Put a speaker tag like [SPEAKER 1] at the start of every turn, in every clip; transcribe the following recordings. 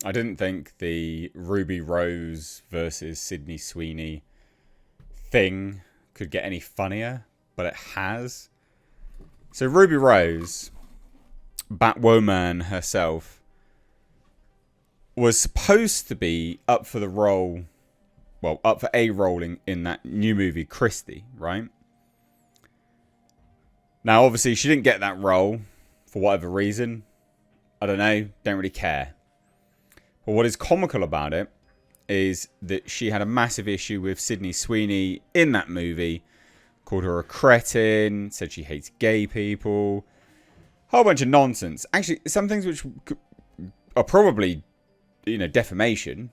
[SPEAKER 1] I didn't think the Ruby Rose versus Sydney Sweeney thing could get any funnier, but it has. So Ruby Rose, Batwoman herself, was supposed to be up for the role, well, up for a role in that new movie, Christy, right? Now, obviously, she didn't get that role for whatever reason. I don't know, don't really care. But what is comical about it is that she had a massive issue with Sydney Sweeney in that movie, called her a cretin, said she hates gay people, whole bunch of nonsense. Actually, some things which are probably, defamation,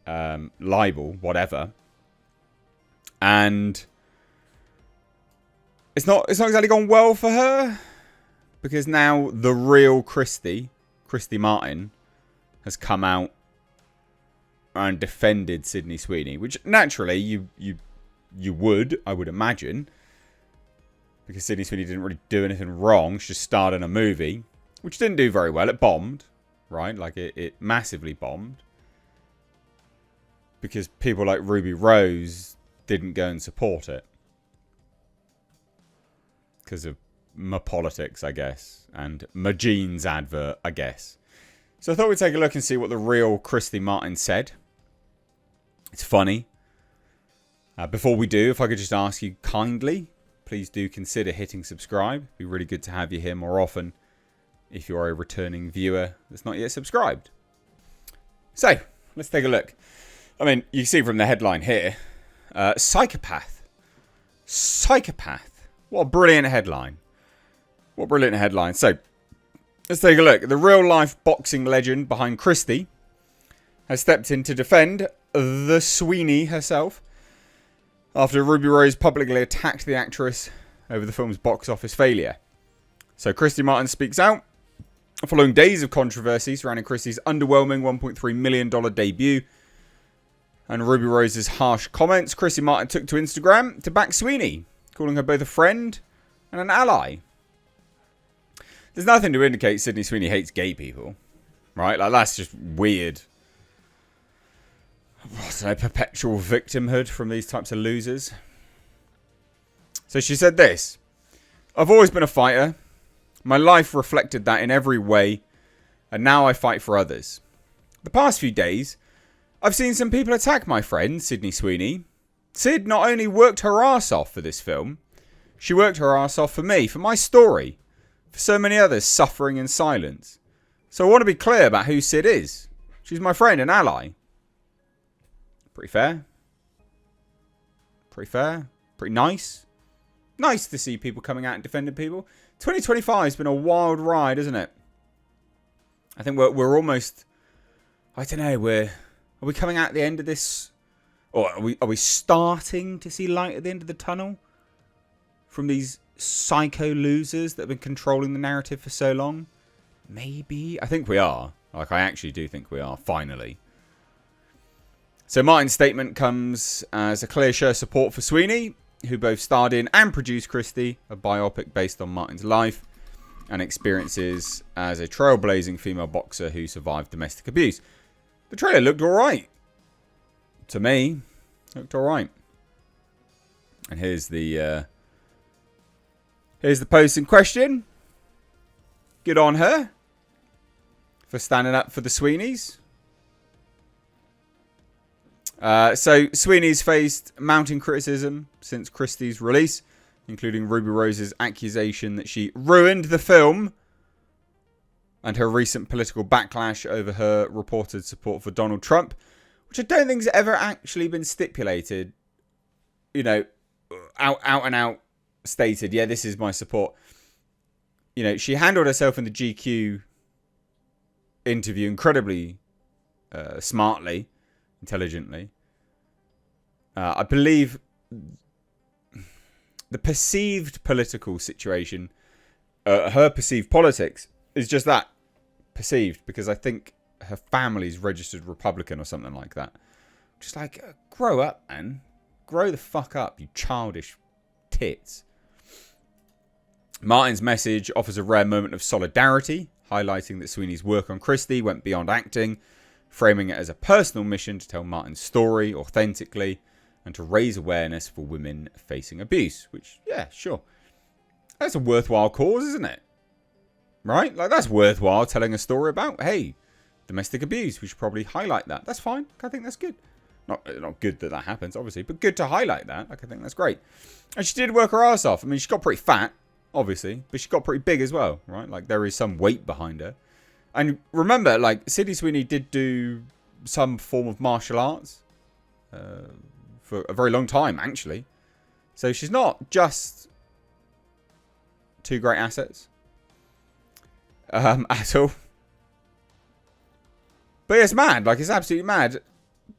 [SPEAKER 1] libel, whatever. And it's not exactly gone well for her, because now the real Christy Martin, has come out and defended Sydney Sweeney, which naturally you would, I would imagine, because Sydney Sweeney didn't really do anything wrong. She just starred in a movie, which didn't do very well. It bombed, right? Like, it massively bombed. Because people like Ruby Rose didn't go and support it. Because of my politics, I guess. And my jeans advert, I guess. So I thought we'd take a look and see what the real Christy Martin said. It's funny. Before we do, if I could just ask you kindly, please do consider hitting subscribe. It'd be really good to have you here more often if you're a returning viewer that's not yet subscribed. So, let's take a look. I mean, you can see from the headline here, psychopath. Psychopath. What a brilliant headline. What a brilliant headline. So, let's take a look. The real-life boxing legend behind Christy has stepped in to defend the Sweeney herself after Ruby Rose publicly attacked the actress over the film's box office failure. So Christy Martin speaks out following days of controversy surrounding Christy's underwhelming $1.3 million debut and Ruby Rose's harsh comments. Christy Martin took to Instagram to back Sweeney, calling her both a friend and an ally. There's nothing to indicate Sydney Sweeney hates gay people, right? Like, that's just weird. What's a perpetual victimhood from these types of losers. So she said this: I've always been a fighter. My life reflected that in every way, and now I fight for others. The past few days, I've seen some people attack my friend, Sydney Sweeney. Sid not only worked her ass off for this film, she worked her ass off for me, for my story, for so many others suffering in silence. So I want to be clear about who Sid is. She's my friend and ally. Pretty fair. Pretty fair. Pretty nice. Nice to see people coming out and defending people. 2025 has been a wild ride, isn't it? I think we're almost... I don't know, are we coming out at the end of this? Or are we starting to see light at the end of the tunnel? From these psycho losers that have been controlling the narrative for so long? Maybe. I think we are. Like, I actually do think we are, finally. So Martin's statement comes as a clear show of support for Sweeney, who both starred in and produced Christy, a biopic based on Martin's life and experiences as a trailblazing female boxer who survived domestic abuse. The trailer looked alright. To me, looked alright. And here's the post in question. Good on her for standing up for the Sweeneys. So Sweeney's faced mounting criticism since Christy's release, including Ruby Rose's accusation that she ruined the film and her recent political backlash over her reported support for Donald Trump, which I don't think has ever actually been stipulated, out and out stated, yeah, this is my support. She handled herself in the GQ interview incredibly smartly, intelligently. I believe the perceived political situation, her perceived politics, is just that, perceived, because I think her family's registered Republican or something like that. Just like, grow up, man. Grow the fuck up, you childish tits. Martin's message offers a rare moment of solidarity, highlighting that Sweeney's work on Christy went beyond acting. framing it as a personal mission to tell Martin's story authentically and to raise awareness for women facing abuse. Which, yeah, sure. That's a worthwhile cause, isn't it? Right? Like, that's worthwhile telling a story about, hey, domestic abuse. We should probably highlight that. That's fine. I think that's good. Not good that that happens, obviously, but good to highlight that. Like, I think that's great. And she did work her ass off. I mean, she got pretty fat, obviously, but she got pretty big as well, right? Like, there is some weight behind her. And remember, like, Sydney Sweeney did do some form of martial arts for a very long time, actually. So she's not just two great assets at all. But it's mad. Like, it's absolutely mad.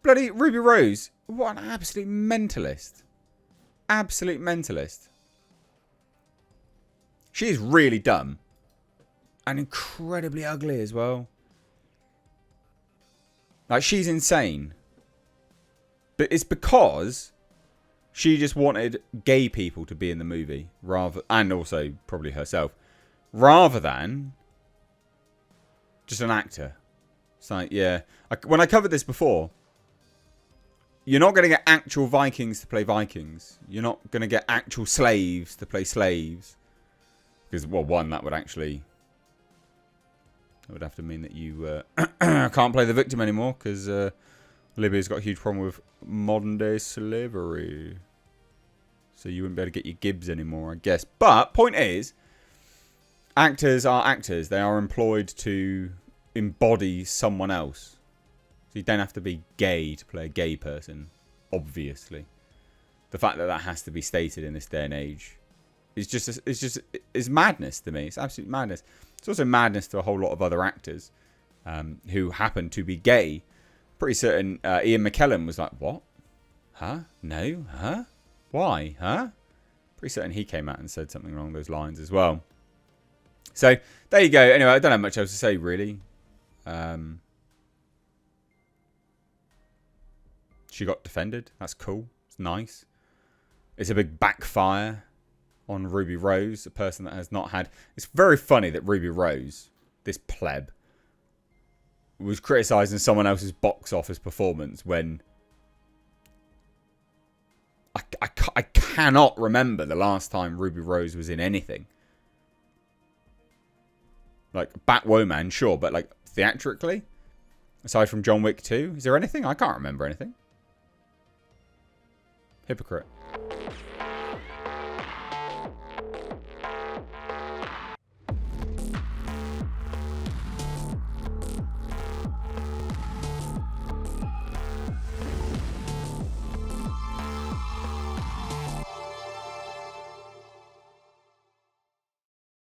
[SPEAKER 1] Bloody Ruby Rose. What an absolute mentalist. Absolute mentalist. She is really dumb. And incredibly ugly as well. Like, she's insane. But it's because she just wanted gay people to be in the movie. And also probably herself. Rather than just an actor. It's like, yeah. When I covered this before, you're not going to get actual Vikings to play Vikings. You're not going to get actual slaves to play slaves. Because, well, one, that would actually... That would have to mean that you can't play the victim anymore. Because Libya's got a huge problem with modern-day slavery. So you wouldn't be able to get your Gibbs anymore, I guess. But, point is, actors are actors. They are employed to embody someone else. So you don't have to be gay to play a gay person, obviously. The fact that that has to be stated in this day and age is madness to me. It's absolute madness. It's also madness to a whole lot of other actors who happen to be gay. Pretty certain Ian McKellen was like, what? Huh? No? Huh? Why? Huh? Pretty certain he came out and said something along those lines as well. So, there you go. Anyway, I don't have much else to say, really. She got defended. That's cool. It's nice. It's a big backfire on Ruby Rose, a person that has not had... It's very funny that Ruby Rose, this pleb, was criticising someone else's box office performance when... I cannot remember the last time Ruby Rose was in anything. Like, Batwoman, sure, but like theatrically? Aside from John Wick 2, is there anything? I can't remember anything. Hypocrite.